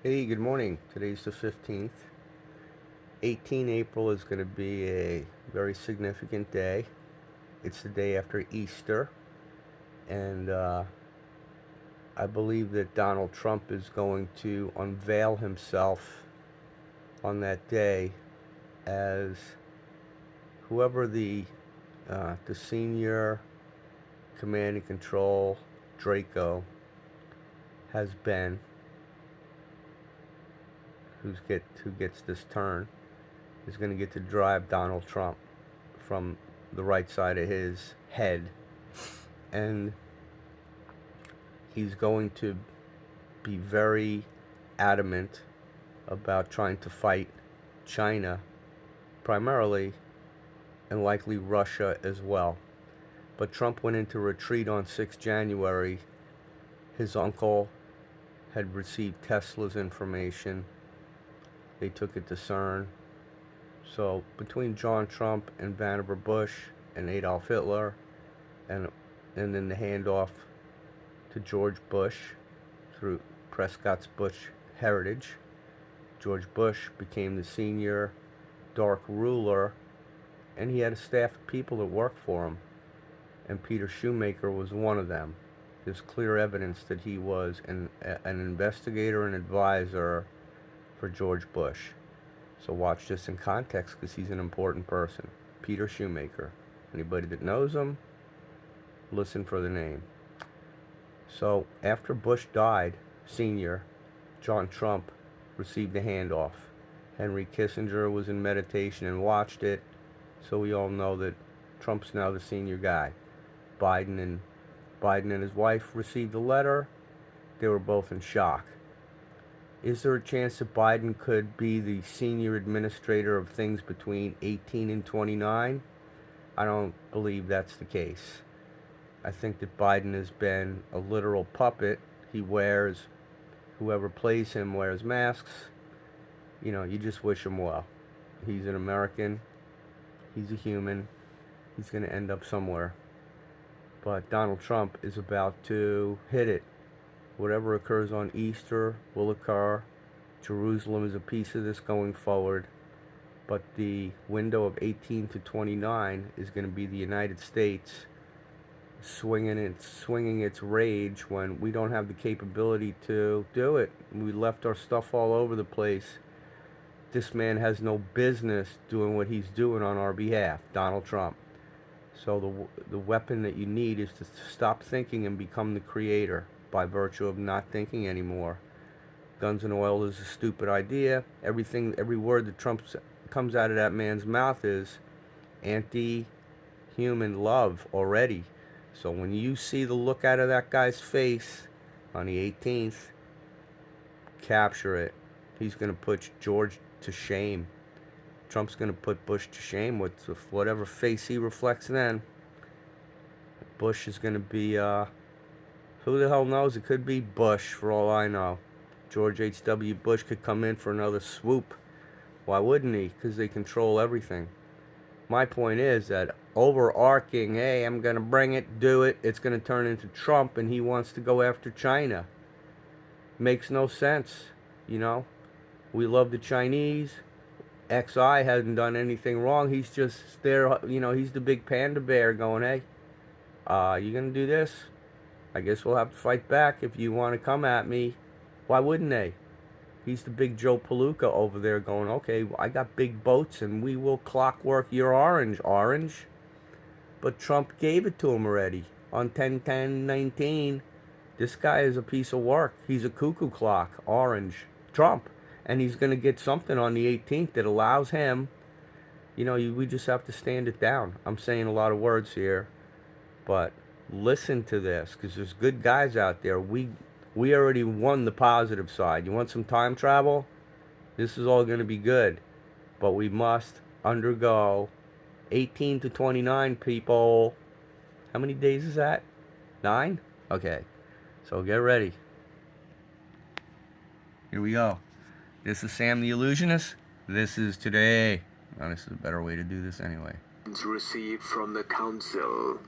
Hey, good morning. Today's the 15th. 18 April is going to be a very significant day. It's the day after Easter, and I believe that Donald Trump is going to unveil himself on that day as whoever the senior command and control Draco has been, who gets this turn, is going to get to drive Donald Trump from the right side of his head, and he's going to be very adamant about trying to fight China primarily, and likely Russia as well. But Trump went into retreat on 6 January. His uncle had received Tesla's information. They took it to CERN. So between John Trump and Vannevar Bush and Adolf Hitler, and then the handoff to George Bush through Prescott's Bush heritage, George Bush became the senior dark ruler, and he had a staff of people that worked for him, and Peter Shoemaker was one of them. There's clear evidence that he was an investigator and advisor for George Bush. So watch this in context, because he's an important person. Peter Shoemaker. Anybody that knows him, listen for the name. So after Bush died, senior, John Trump received a handoff. Henry Kissinger was in meditation and watched it, so we all know that Trump's now the senior guy. Biden and his wife received a letter. They were both in shock. Is there a chance that Biden could be the senior administrator of things between 18 and 29? I don't believe that's the case. I think that Biden has been a literal puppet. Whoever plays him wears masks. You just wish him well. He's an American. He's a human. He's going to end up somewhere. But Donald Trump is about to hit it. Whatever occurs on Easter will occur. Jerusalem is a piece of this going forward. But the window of 18 to 29 is going to be the United States swinging its rage when we don't have the capability to do it. We left our stuff all over the place. This man has no business doing what he's doing on our behalf, Donald Trump. So the weapon that you need is to stop thinking and become the creator by virtue of not thinking anymore. Guns and oil is a stupid idea. Every word that comes out of that man's mouth is anti-human love already. So when you see the look out of that guy's face on the 18th, capture it. He's going to put George to shame. Trump's going to put Bush to shame with whatever face he reflects then. Bush is going to be, who the hell knows? It could be Bush for all I know. George H.W. Bush could come in for another swoop. Why wouldn't he? Because they control everything. My point is that overarching, hey, I'm going to bring it, do it, it's going to turn into Trump, and he wants to go after China. Makes no sense, We love the Chinese. XI hasn't done anything wrong. He's just there, he's the big panda bear going, hey, you going to do this? I guess we'll have to fight back if you want to come at me. Why wouldn't they? He's the big Joe Palooka over there going, okay, I got big boats and we will clockwork your orange. But Trump gave it to him already on 10/10/19. This guy is a piece of work. He's a cuckoo clock, orange, Trump. And he's going to get something on the 18th that allows him, we just have to stand it down. I'm saying a lot of words here, but listen to this, because there's good guys out there. We already won the positive side. You want some time travel? This is all going to be good. But we must undergo 18 to 29, people. How many days is that? 9? Okay. So get ready. Here we go. This is Sam the Illusionist. This is today. Oh, this is a better way to do this anyway. Received from the council.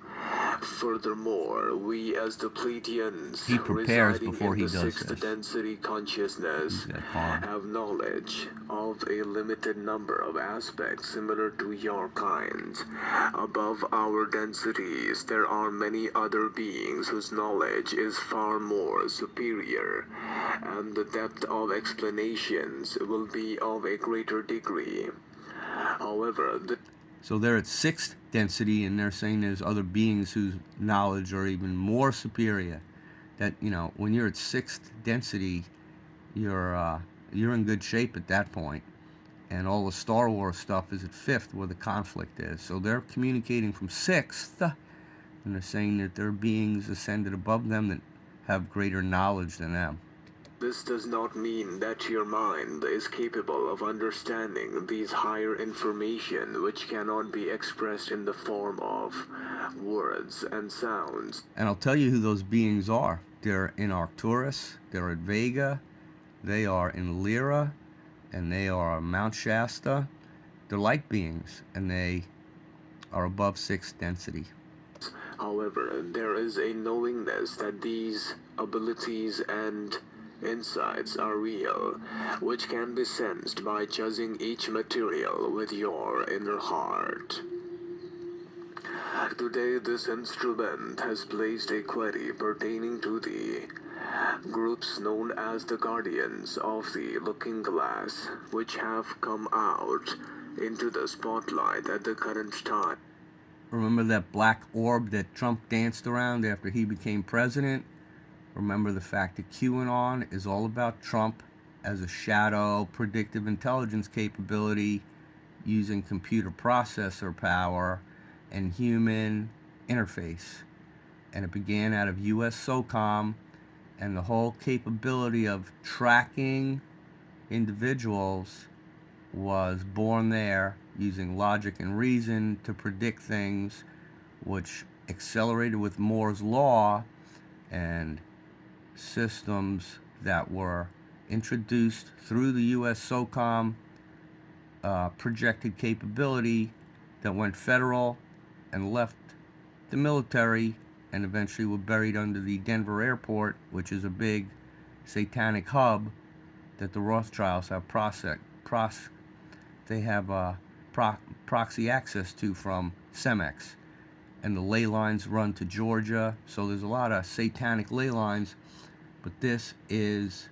Furthermore, we as the Pleiadians, He prepares residing before in he the does sixth this. density consciousness, He's got farm. have knowledge of a limited number of aspects similar to your kind. Above our densities, there are many other beings whose knowledge is far more superior, and the depth of explanations will be of a greater degree. However, So they're at 6th density, and they're saying there's other beings whose knowledge are even more superior. That, you know, when you're at 6th density, you're in good shape at that point. And all the Star Wars stuff is at 5th, where the conflict is. So they're communicating from 6th, and they're saying that there are beings ascended above them that have greater knowledge than them. This does not mean that your mind is capable of understanding these higher information which cannot be expressed in the form of words and sounds. And I'll tell you who those beings are. They're in Arcturus, they're at Vega, they are in Lyra, and they are Mount Shasta. They're light beings, and they are above 6th density. However, there is a knowingness that these abilities and insights are real, which can be sensed by judging each material with your inner heart. Today, this instrument has placed a query pertaining to the groups known as the Guardians of the Looking Glass, which have come out into the spotlight at the current time. Remember that black orb that Trump danced around after he became president? Remember the fact that QAnon is all about Trump as a shadow predictive intelligence capability using computer processor power and human interface. And it began out of US SOCOM, and the whole capability of tracking individuals was born there using logic and reason to predict things, which accelerated with Moore's law and systems that were introduced through the US SOCOM projected capability that went federal and left the military, and eventually were buried under the Denver airport, which is a big satanic hub that the Rothschilds have proxy access to from Cemex. And the ley lines run to Georgia, so there's a lot of satanic ley lines, but this is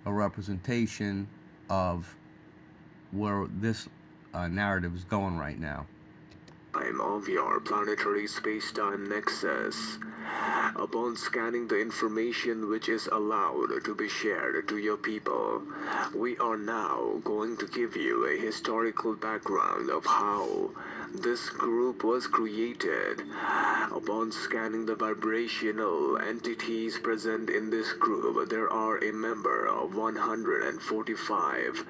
a representation of where this narrative is going right now. Of your planetary space-time nexus. Upon scanning the information which is allowed to be shared to your people, we are now going to give you a historical background of how this group was created. Upon scanning the vibrational entities present in this group, there are a member of 145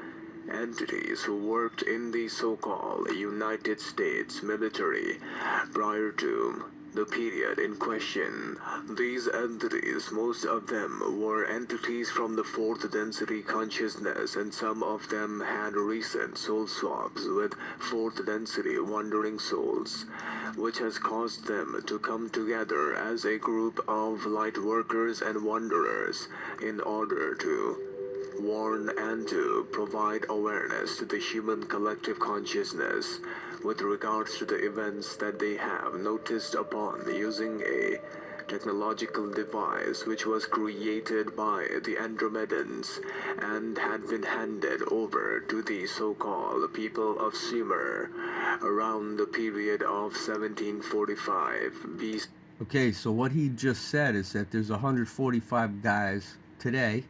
entities who worked in the so-called United States military prior to the period in question. These entities, most of them were entities from the 4th density consciousness, and some of them had recent soul swaps with 4th density wandering souls, which has caused them to come together as a group of light workers and wanderers in order to warn and to provide awareness to the human collective consciousness with regards to the events that they have noticed upon using a technological device which was created by the Andromedans and had been handed over to the so-called people of Sumer around the period of 1745 BC. Okay, so what he just said is that there's 145 guys today,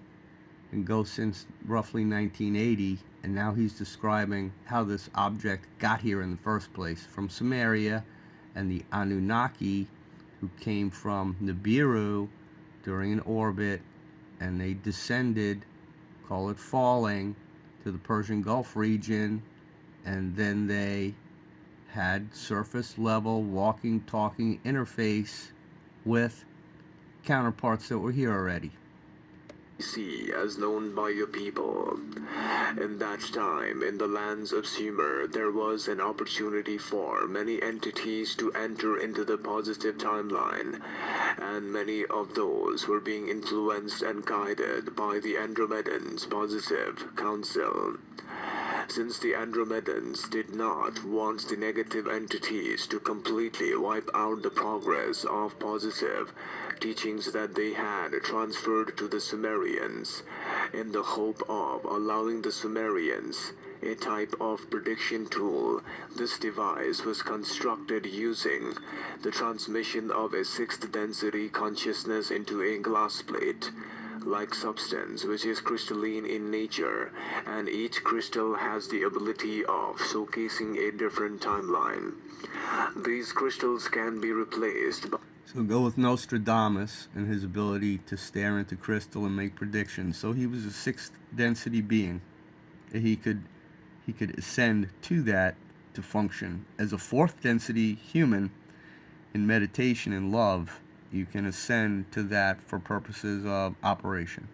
and go since roughly 1980, and now he's describing how this object got here in the first place from Sumeria, and the Anunnaki who came from Nibiru during an orbit, and they descended, call it falling, to the Persian Gulf region, and then they had surface level walking, talking interface with counterparts that were here already. See as known by your people. In that time, in the lands of Sumer, there was an opportunity for many entities to enter into the positive timeline, and many of those were being influenced and guided by the Andromedans Positive Council. Since the Andromedans did not want the negative entities to completely wipe out the progress of positive teachings that they had transferred to the Sumerians, in the hope of allowing the Sumerians a type of prediction tool, this device was constructed using the transmission of a sixth density consciousness into a glass plate like substance which is crystalline in nature, and each crystal has the ability of showcasing a different timeline. These crystals can be replaced by So go with Nostradamus and his ability to stare into crystal and make predictions. So he was a sixth density being. He could ascend to that to function as a fourth density human. In meditation and love, you can ascend to that for purposes of operation.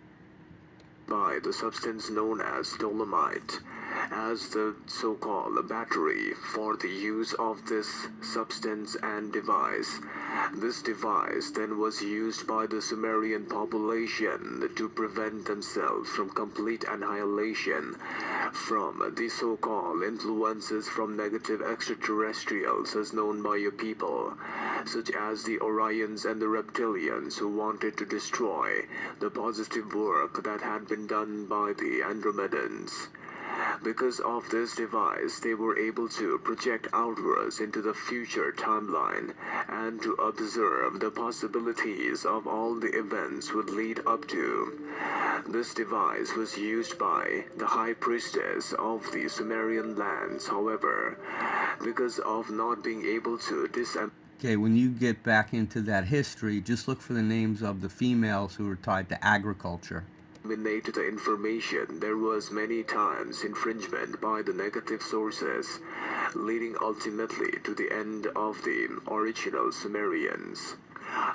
By the substance known as dolomite as the so-called battery for the use of this substance and device. This device then was used by the Sumerian population to prevent themselves from complete annihilation from the so-called influences from negative extraterrestrials as known by your people, such as the Orions and the Reptilians who wanted to destroy the positive work that had been done by the Andromedans. Because of this device, they were able to project outwards into the future timeline and to observe the possibilities of all the events would lead up to. This device was used by the high priestess of the Sumerian lands, however, because of not being able to Okay, when you get back into that history, just look for the names of the females who were tied to agriculture. Disseminate the information, there was many times infringement by the negative sources, leading ultimately to the end of the original Sumerians.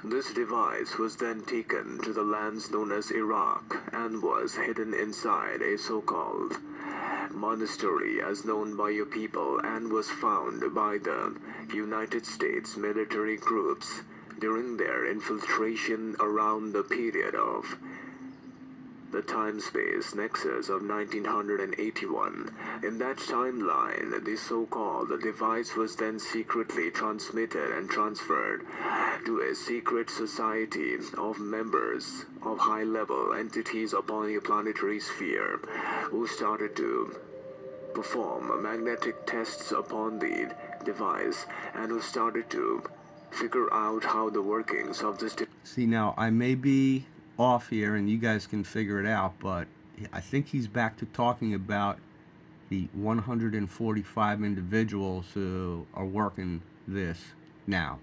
This device was then taken to the lands known as Iraq and was hidden inside a so-called monastery as known by your people and was found by the United States military groups during their infiltration around the period of the time-space nexus of 1981. In that timeline, the so-called device was then secretly transmitted and transferred to a secret society of members of high-level entities upon a planetary sphere who started to perform magnetic tests upon the device and who started to figure out how the workings of this See, now I may be off here and you guys can figure it out, but I think he's back to talking about the 145 individuals who are working this now.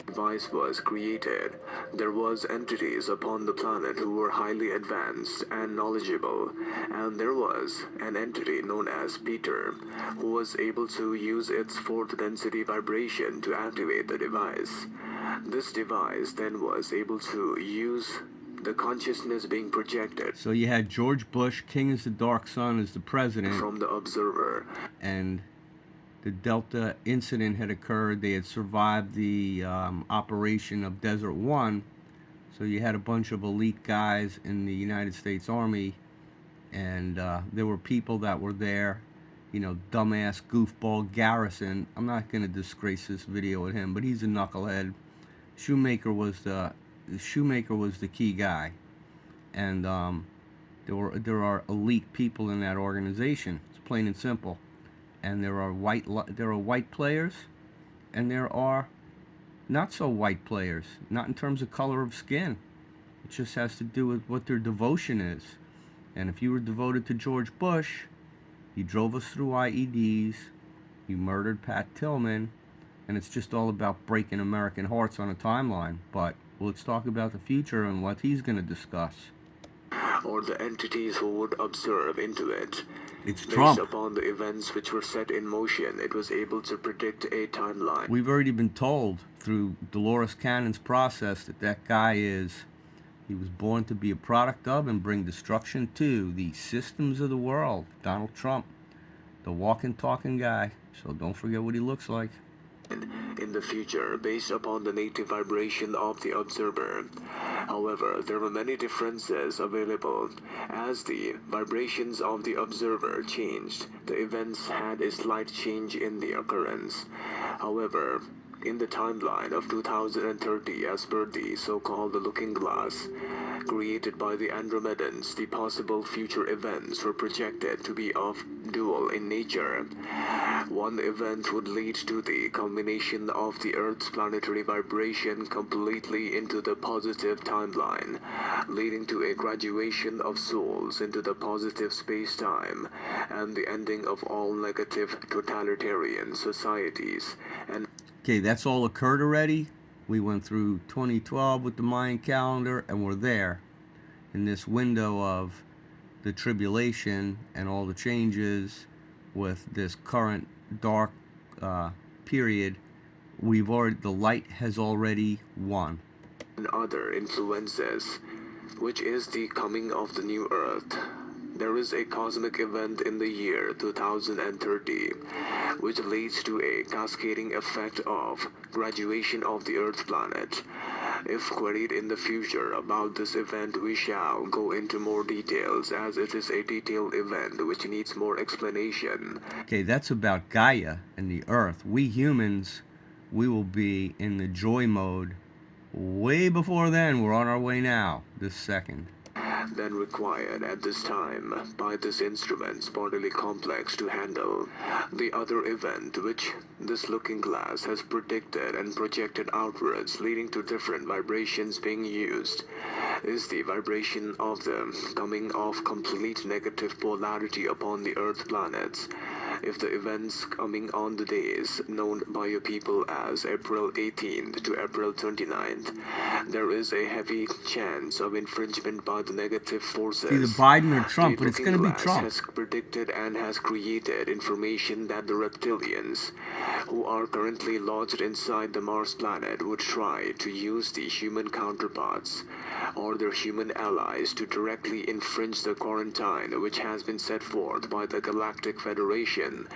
Device was created. There was entities upon the planet who were highly advanced and knowledgeable, and there was an entity known as Peter who was able to use its fourth density vibration to activate the device. This device then was able to use the consciousness being projected. So you had George Bush, King as the Dark Sun, as the president, from the observer, and the Delta incident had occurred. They had survived the operation of Desert One. So you had a bunch of elite guys in the United States Army, and there were people that were there, you know, dumbass goofball Garrison. I'm not going to disgrace this video with him, but he's a knucklehead. Shoemaker was the key guy, and there are elite people in that organization. It's plain and simple. And there are white players, and there are not so white players. Not in terms of color of skin. It just has to do with what their devotion is. And if you were devoted to George Bush, you drove us through IEDs, you murdered Pat Tillman, and it's just all about breaking American hearts on a timeline. But let's talk about the future and what he's going to discuss. Or the entities who would observe into it. It's Based Trump. upon the events which were set in motion, it was able to predict a timeline. We've already been told through Dolores Cannon's process that that guy is He was born to be a product of and bring destruction to the systems of the world. Donald Trump, the walking, talking guy. So don't forget what he looks like. In the future, based upon the native vibration of the observer. However, there were many differences available. As the vibrations of the observer changed, the events had a slight change in the occurrence. However, in the timeline of 2030, as per the so-called looking glass created by the Andromedans, the possible future events were projected to be of dual in nature. One event would lead to the culmination of the Earth's planetary vibration completely into the positive timeline, leading to a graduation of souls into the positive space-time, and the ending of all negative totalitarian societies. And okay, that's all occurred already. We went through 2012 with the Mayan calendar, and we're there in this window of the tribulation and all the changes with this current dark period. The light has already won. And other influences, which is the coming of the new Earth. There is a cosmic event in the year 2030, which leads to a cascading effect of graduation of the Earth planet. If queried in the future about this event, we shall go into more details, as it is a detailed event which needs more explanation. Okay, that's about Gaia and the Earth. We humans, we will be in the joy mode way before then. We're on our way now, this second. Then required at this time by this instrument's bodily complex to handle. The other event which this looking glass has predicted and projected outwards, leading to different vibrations being used, is the vibration of the coming of complete negative polarity upon the Earth planets. If the events coming on the days known by your people as April 18th to April 29th, there is a heavy chance of infringement by the negative forces. Either Biden or Trump, but it's going to be Trump. Has predicted and has created information that the reptilians, who are currently lodged inside the Mars planet, would try to use the human counterparts or their human allies to directly infringe the quarantine which has been set forth by the Galactic Federation,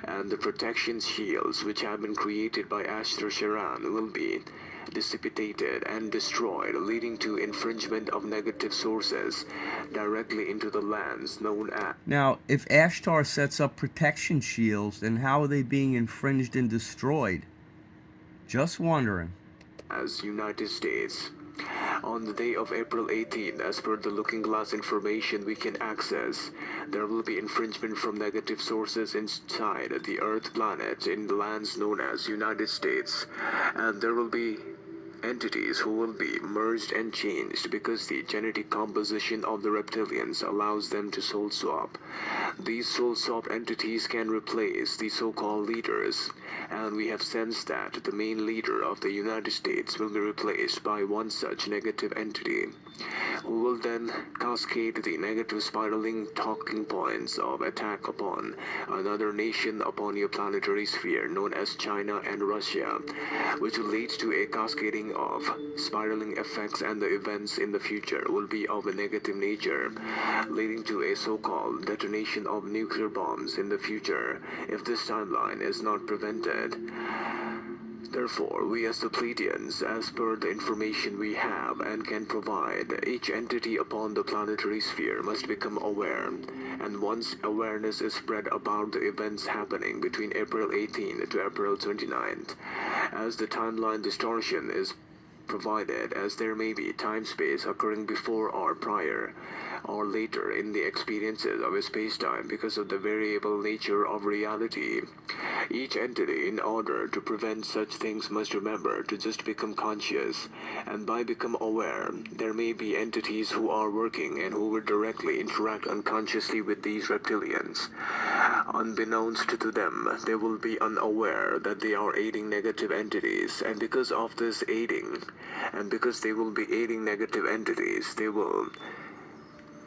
and the protection shields which have been created by Ashtar Sherrin will be dissipated and destroyed, leading to infringement of negative sources directly into the lands known as. Now, if Ashtar sets up protection shields, then how are they being infringed and destroyed? Just wondering. As United States. On the day of April 18th, as per the looking glass information we can access, there will be infringement from negative sources inside the Earth planet in the lands known as United States, and there will be entities who will be merged and changed because the genetic composition of the reptilians allows them to soul swap. These soul swap entities can replace the so-called leaders, and we have sensed that the main leader of the United States will be replaced by one such negative entity, who will then cascade the negative spiraling talking points of attack upon another nation upon your planetary sphere known as China and Russia, which will lead to a cascading of spiraling effects, and the events in the future will be of a negative nature, leading to a so-called detonation of nuclear bombs in the future if this timeline is not prevented. Therefore, we as the Pleiadians, as per the information we have and can provide, each entity upon the planetary sphere must become aware, and once awareness is spread about the events happening between April 18th to April 29th, as the timeline distortion is provided, as there may be time-space occurring before or prior or later in the experiences of a space-time because of the variable nature of reality. Each entity, in order to prevent such things, must remember to just become conscious, and by become aware, there may be entities who are working and who will directly interact unconsciously with these reptilians. Unbeknownst to them, they will be unaware that they are aiding negative entities, and because of this aiding, and because they will be aiding negative entities, they will,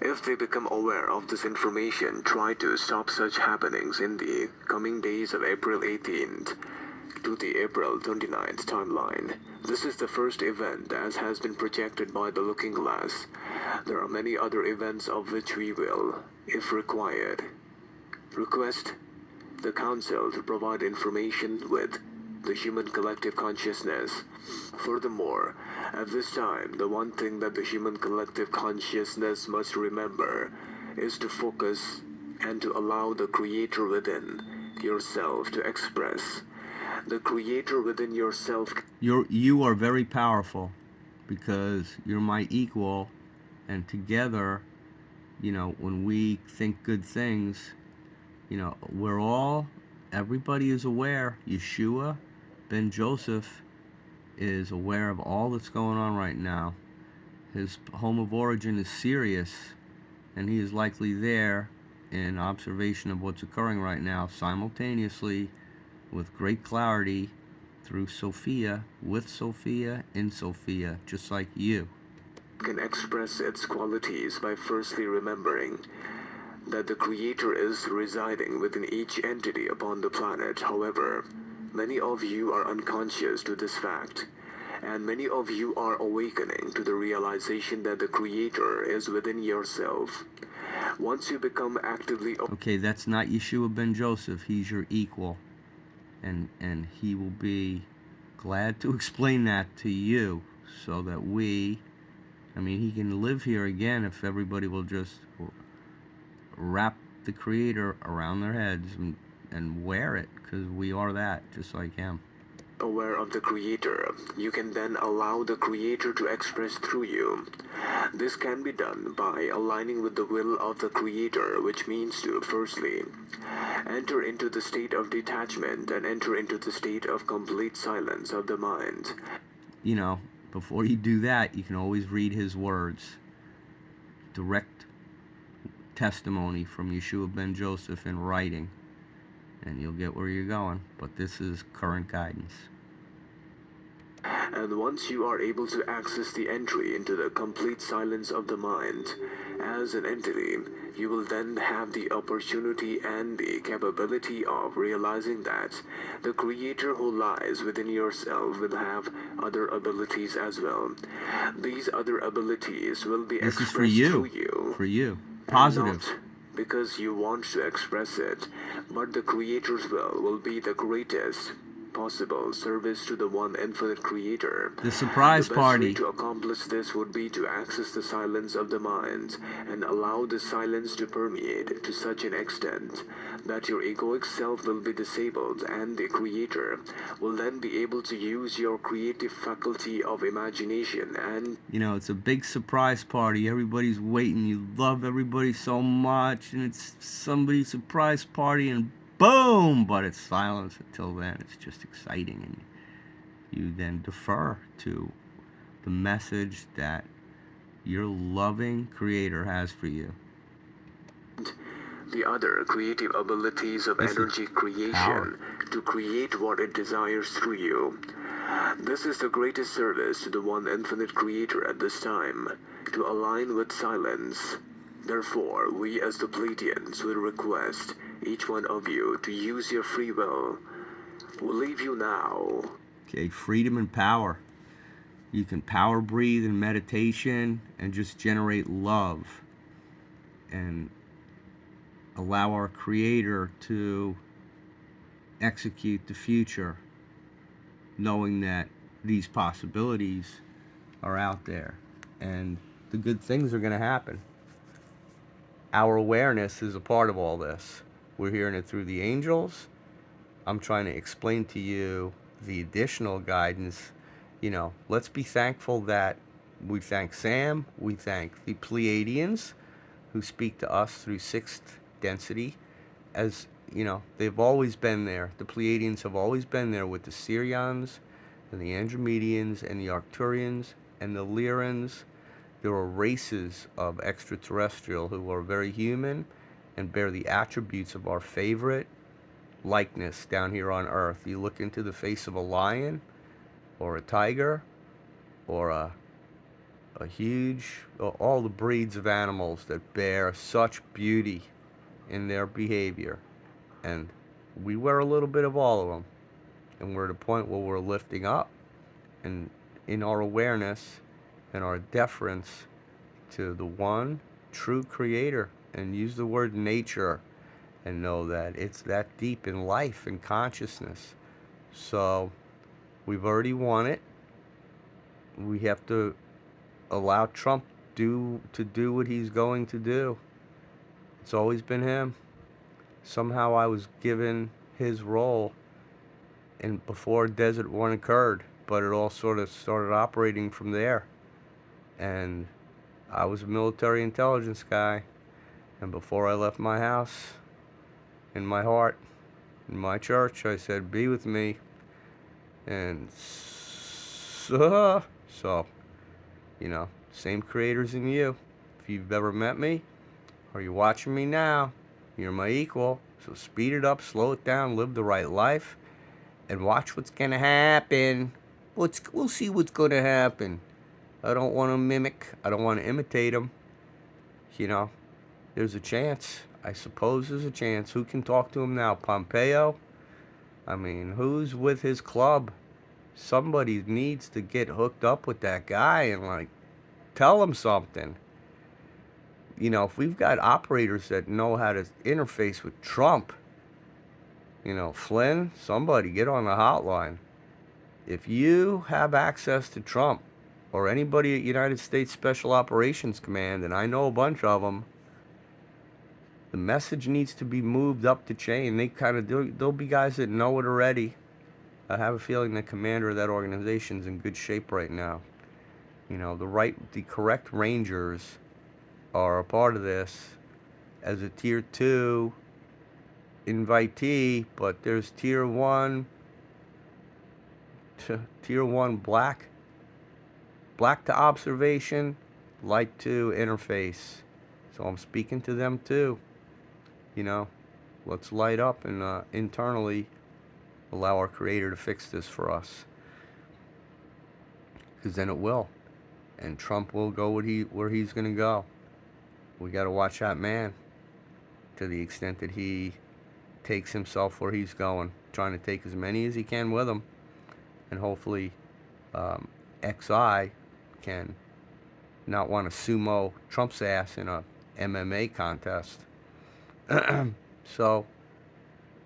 if they become aware of this information, try to stop such happenings in the coming days of April 18th. to the April 29th timeline. This is the first event as has been projected by the Looking Glass. There are many other events of which we will, if required, request the Council to provide information with the human collective consciousness. Furthermore, at this time, the one thing that the human collective consciousness must remember is to focus and to allow the Creator within yourself to express. The Creator within yourself. You are very powerful because you're my equal, and together, when we think good things, everybody is aware. Yeshua ben Joseph is aware of all that's going on right now. His home of origin is Sirius, and he is likely there in observation of what's occurring right now, simultaneously, with great clarity, through Sophia, with Sophia, in Sophia, just like you. Can express its qualities by firstly remembering that the Creator is residing within each entity upon the planet. However, many of you are unconscious to this fact, and many of you are awakening to the realization that the Creator is within yourself. Once you become actively... Okay, that's not Yeshua ben Joseph. He's your equal, and he will be glad to explain that to you, so that he can live here again if everybody will just wrap the Creator around their heads and wear it, because we are that, just like him. Aware of the Creator, you can then allow the Creator to express through you. This can be done by aligning with the will of the Creator, which means to, firstly, enter into the state of detachment and enter into the state of complete silence of the mind. Before you do that, you can always read his words. Direct testimony from Yeshua ben Joseph in writing, and you'll get where you're going. But this is current guidance. And once you are able to access the entry into the complete silence of the mind as an entity, you will then have the opportunity and the capability of realizing that the Creator who lies within yourself will have other abilities as well. These other abilities will be expressed through you. For you. Positive. Not because you want to express it, but the Creator's will be the greatest possible service to the one infinite Creator. The surprise party. The best way to accomplish this would be to access the silence of the mind and allow the silence to permeate to such an extent that your egoic self will be disabled, and the Creator will then be able to use your creative faculty of imagination. And it's a big surprise party. Everybody's waiting. You love everybody so much, and it's somebody's surprise party, and boom! But it's silence until then. It's just exciting, and you then defer to the message that your loving Creator has for you. The other creative abilities of energy creation to create what it desires through you. This is the greatest service to the one infinite Creator at this time, to align with silence. Therefore, we as the Pleiadians will request each one of you to use your free will. We'll leave you now. Okay, freedom and power. You can power breathe in meditation and just generate love and allow our Creator to execute the future, knowing that these possibilities are out there and the good things are going to happen. Our awareness is a part of all this. We're hearing it through the angels. I'm trying to explain to you the additional guidance. Let's be thankful that we thank Sam, we thank the Pleiadians who speak to us through sixth density. As they've always been there. The Pleiadians have always been there with the Sirians and the Andromedians and the Arcturians and the Lyrans. There are races of extraterrestrial who are very human and bear the attributes of our favorite likeness down here on Earth. You look into the face of a lion or a tiger or a huge, all the breeds of animals that bear such beauty in their behavior. And we wear a little bit of all of them. And we're at a point where we're lifting up, and in our awareness and our deference to the one true creator, and use the word nature, and know that it's that deep in life and consciousness. So we've already won it. We have to allow Trump to do what he's going to do. It's always been him. Somehow I was given his role and before Desert One occurred, but it all sort of started operating from there. And I was a military intelligence guy, and before I left my house, in my heart, in my church, I said, be with me. And so, same creators in you. If you've ever met me, or you're watching me now, you're my equal. So speed it up, slow it down, live the right life, and watch what's gonna happen. We'll see what's gonna happen. I don't want to mimic. I don't want to imitate them. There's a chance. I suppose there's a chance. Who can talk to him now? Pompeo? I mean, who's with his club? Somebody needs to get hooked up with that guy and, tell him something. If we've got operators that know how to interface with Trump, Flynn, somebody get on the hotline. If you have access to Trump or anybody at United States Special Operations Command, and I know a bunch of them, the message needs to be moved up the chain. There'll be guys that know it already. I have a feeling the commander of that organization's in good shape right now. The correct Rangers are a part of this as a tier 2 invitee, but there's tier 1 black to observation, light to interface. So I'm speaking to them too. Let's light up and internally allow our creator to fix this for us, because then it will, and Trump will go where he's going to go. We got to watch that man, to the extent that he takes himself where he's going, trying to take as many as he can with him, and hopefully XI can not want to sumo Trump's ass in a MMA contest. So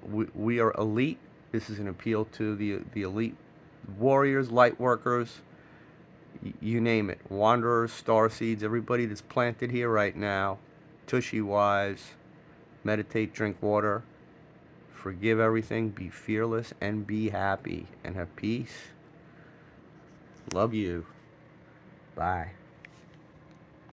we are elite. This is an appeal to the elite warriors, light workers, you name it, wanderers, star seeds, everybody that's planted here right now. Tushy wise, meditate, drink water, forgive everything, be fearless, and be happy, and have peace. Love you. Bye.